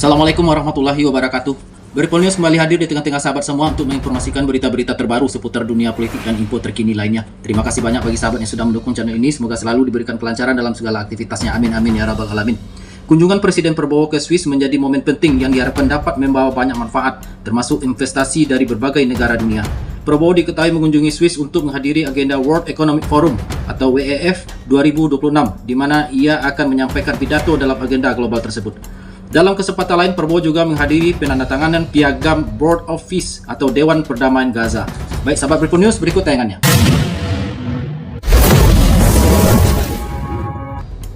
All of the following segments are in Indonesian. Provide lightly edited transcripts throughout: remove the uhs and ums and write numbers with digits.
Assalamualaikum warahmatullahi wabarakatuh. Beripol News kembali hadir di tengah-tengah sahabat semua untuk menginformasikan berita-berita terbaru seputar dunia politik dan info terkini lainnya. Terima kasih banyak bagi sahabat yang sudah mendukung channel ini. Semoga selalu diberikan kelancaran dalam segala aktivitasnya. Amin amin ya rabbal alamin. Kunjungan Presiden Prabowo ke Swiss menjadi momen penting yang diharapkan dapat membawa banyak manfaat, termasuk investasi dari berbagai negara dunia. Prabowo diketahui mengunjungi Swiss untuk menghadiri agenda World Economic Forum atau WEF 2026, di mana ia akan menyampaikan pidato dalam agenda global tersebut. Dalam kesempatan lain, Prabowo juga menghadiri penandatanganan piagam Board of Peace atau Dewan Perdamaian Gaza. Baik, sahabat Beripol News, berikut tayangannya.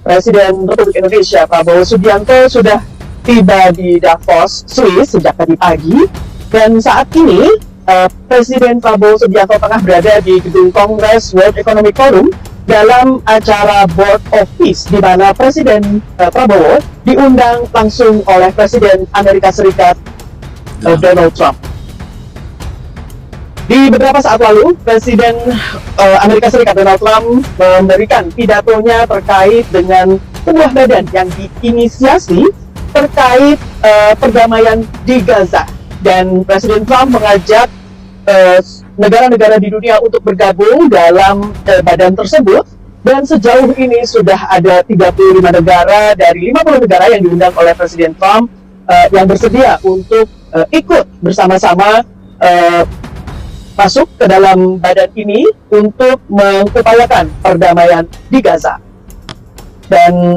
Presiden Republik Indonesia Prabowo Subianto sudah tiba di Davos, Swiss sejak tadi pagi, dan saat ini Presiden Prabowo Subianto tengah berada di gedung Kongres World Economic Forum dalam acara Board of Peace, di mana Presiden Prabowo diundang langsung oleh Presiden Amerika Serikat Donald Trump. Di beberapa saat lalu, Presiden Amerika Serikat Donald Trump memberikan pidatonya terkait dengan sebuah badan yang diinisiasi terkait perdamaian di Gaza. Dan Presiden Trump mengajak negara-negara di dunia untuk bergabung dalam badan tersebut, dan sejauh ini sudah ada 35 negara dari 50 negara yang diundang oleh Presiden Trump yang bersedia untuk ikut bersama-sama masuk ke dalam badan ini untuk mengupayakan perdamaian di Gaza. Dan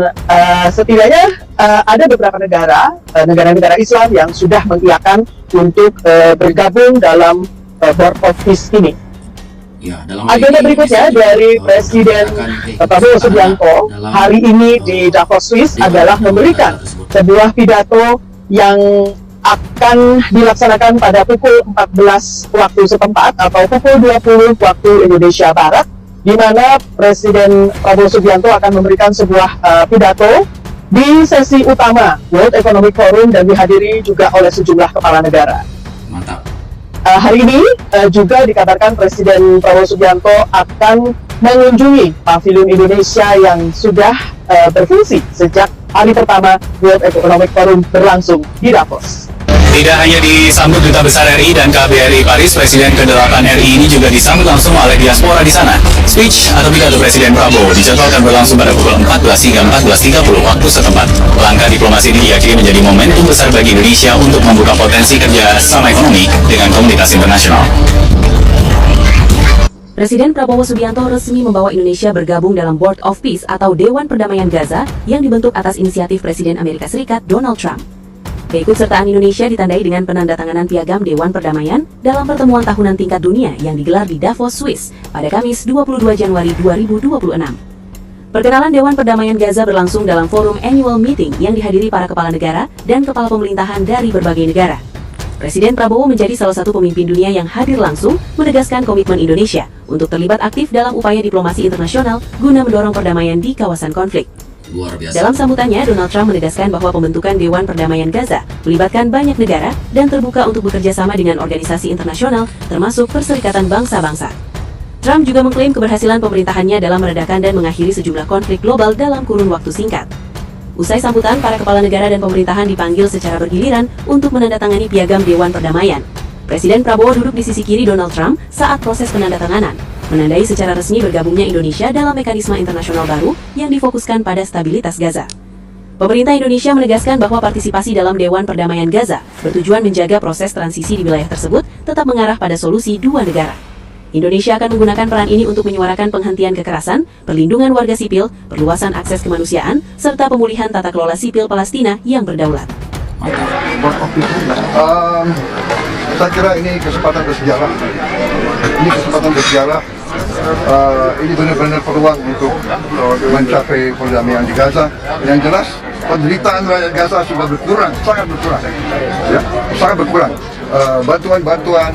setidaknya ada beberapa negara-negara Islam yang sudah mengiyakan untuk bergabung dalam Board of Peace ini. Ya, agenda berikutnya dari Presiden Prabowo Subianto hari ini di Davos, Swiss adalah memberikan sebuah pidato yang akan dilaksanakan pada pukul 14 waktu setempat atau pukul 20 waktu Indonesia Barat, di mana Presiden Prabowo Subianto akan memberikan sebuah pidato di sesi utama World Economic Forum dan dihadiri juga oleh sejumlah kepala negara. Mantap. Hari ini juga dikabarkan Presiden Prabowo Subianto akan mengunjungi Pavilion Indonesia yang sudah berfungsi sejak hari pertama World Economic Forum berlangsung di Davos. Tidak hanya disambut Duta Besar RI dan KBRI Paris, Presiden ke-8 RI ini juga disambut langsung oleh diaspora di sana. Speech atau pidato Presiden Prabowo dijadwalkan berlangsung pada pukul 14 hingga 14.30 waktu setempat. Langkah diplomasi ini diyakini menjadi momentum besar bagi Indonesia untuk membuka potensi kerja sama ekonomi dengan komunitas internasional. Presiden Prabowo Subianto resmi membawa Indonesia bergabung dalam Board of Peace atau Dewan Perdamaian Gaza yang dibentuk atas inisiatif Presiden Amerika Serikat Donald Trump. Keikutsertaan Indonesia ditandai dengan penandatanganan piagam Dewan Perdamaian dalam pertemuan tahunan tingkat dunia yang digelar di Davos, Swiss pada Kamis 22 Januari 2026. Perkenalan Dewan Perdamaian Gaza berlangsung dalam forum annual meeting yang dihadiri para kepala negara dan kepala pemerintahan dari berbagai negara. Presiden Prabowo menjadi salah satu pemimpin dunia yang hadir langsung menegaskan komitmen Indonesia untuk terlibat aktif dalam upaya diplomasi internasional guna mendorong perdamaian di kawasan konflik. Luar biasa. Dalam sambutannya, Donald Trump menegaskan bahwa pembentukan Dewan Perdamaian Gaza melibatkan banyak negara dan terbuka untuk bekerja sama dengan organisasi internasional termasuk Perserikatan Bangsa-Bangsa. Trump juga mengklaim keberhasilan pemerintahannya dalam meredakan dan mengakhiri sejumlah konflik global dalam kurun waktu singkat. Usai sambutan, para kepala negara dan pemerintahan dipanggil secara bergiliran untuk menandatangani piagam Dewan Perdamaian. Presiden Prabowo duduk di sisi kiri Donald Trump saat proses penandatanganan, menandai secara resmi bergabungnya Indonesia dalam mekanisme internasional baru yang difokuskan pada stabilitas Gaza. Pemerintah Indonesia menegaskan bahwa partisipasi dalam Dewan Perdamaian Gaza bertujuan menjaga proses transisi di wilayah tersebut tetap mengarah pada solusi dua negara. Indonesia akan menggunakan peran ini untuk menyuarakan penghentian kekerasan, perlindungan warga sipil, perluasan akses kemanusiaan, serta pemulihan tata kelola sipil Palestina yang berdaulat. Saya kira ini kesempatan bersejarah. Ini benar-benar peluang untuk mencapai perdamaian di Gaza. Yang jelas, penderitaan rakyat Gaza sudah berkurang, sangat berkurang. Ya, sangat berkurang. Bantuan-bantuan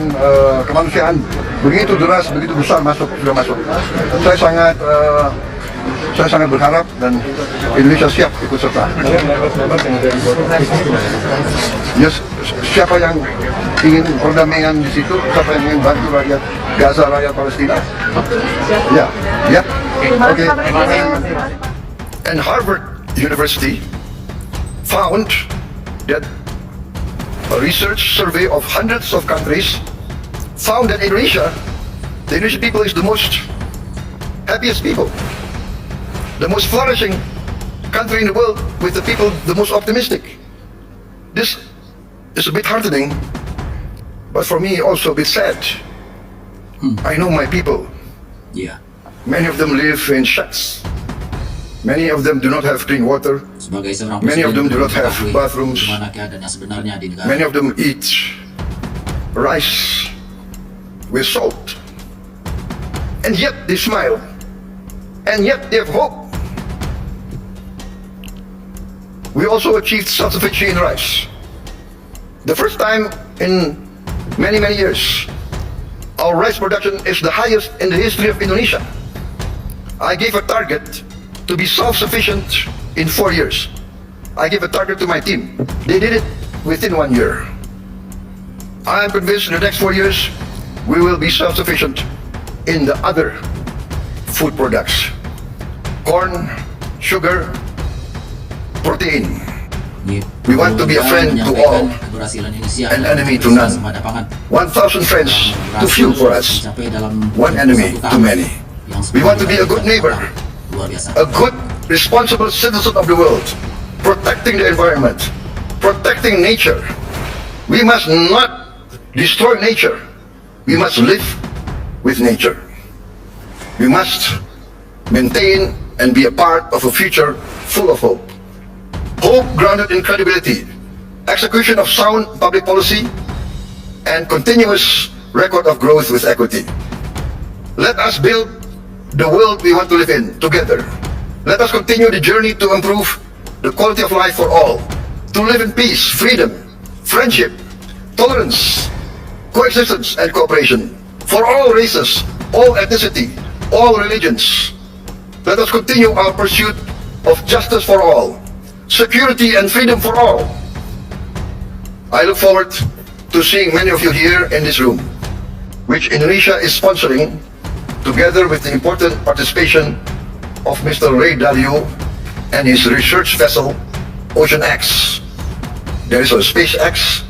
kemanusiaan begitu deras, begitu besar sudah masuk. Saya sangat berharap dan Indonesia siap ikut serta. Yes, siapa yang ingin perdamaian di situ, siapa yang ingin bantu rakyat Gaza, rakyat Palestina? Ya, oke. And Harvard University found that A research survey of hundreds of countries found that Indonesia, the Indonesian people is the most happiest people, the most flourishing country in the world, with the people the most optimistic. This is a bit heartening, but for me also a bit sad. I know my people. Ya, Many of them live in shacks. Many of them do not have clean water. sebagai seorang Many of them do not have mengetahui bathrooms. bagaimana keadaan yang sebenarnya di negara. Many of them eat rice with salt. And yet they smile. And yet they have hope. We also achieved self-sufficiency in rice. The first time in many, many years. Our rice production is the highest in the history of Indonesia. I gave a target to be self-sufficient in 4 years. I gave a target to my team. They did it within 1 year. I am convinced in the next 4 years, we will be self-sufficient in the other food products. Corn, sugar, protein. We want to be a friend to all, Keberhasilan Indonesia an dalam enemy to urusan none. sembada pangan 1,000 friends to few for us, mencapai dalam one enemy to many. yang We want to be a good neighbor, luar biasa. a good, responsible citizen of the world, protecting the environment, protecting nature. We must not destroy nature. We must live with nature. We must maintain and be a part of a future full of hope. Hope grounded in credibility, execution of sound public policy, and continuous record of growth with equity. Let us build the world we want to live in together. Let us continue the journey to improve the quality of life for all, to live in peace, freedom, friendship, tolerance, coexistence, and cooperation for all races, all ethnicity, all religions. Let us continue our pursuit of justice for all, security and freedom for all. I look forward to seeing many of you here in this room, which Indonesia is sponsoring, together with the important participation of Mr. Ray Dalio and his research vessel, Ocean X. There is a SpaceX,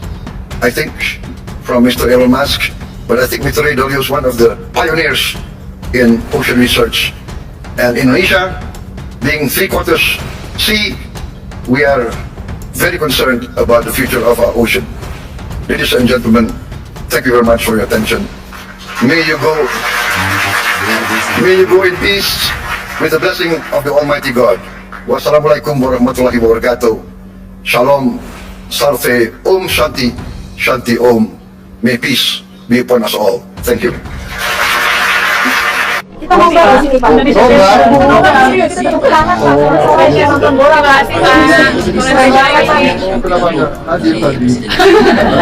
I think, from Mr. Elon Musk, but I think Mr. Ray Dalio is one of the pioneers in ocean research. And Indonesia, being 3/4 sea, we are very concerned about the future of our ocean. Ladies and gentlemen, thank you very much for your attention. May you go in peace with the blessing of the Almighty God. Wassalamualaikum warahmatullahi wabarakatuh. Shalom, Salve, Om Shanti, Shanti Om. May peace be upon us all. Thank you. Kita mau ke sini Pak. Kita tepuk tangan Pak. Saya nonton bola nggak sih Pak?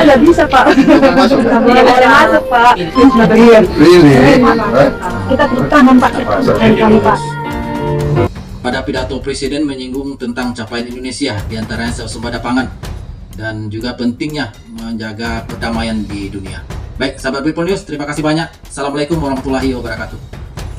Nggak bisa Pak. Nggak boleh masuk Pak. Really? Kita tepuk tangan Pak. Kali Pak. Pada pidato Presiden menyinggung tentang capaian Indonesia, diantaranya swasembada pangan dan juga pentingnya menjaga perdamaian di dunia. Baik, sahabat People News, terima kasih banyak. Assalamualaikum warahmatullahi wabarakatuh.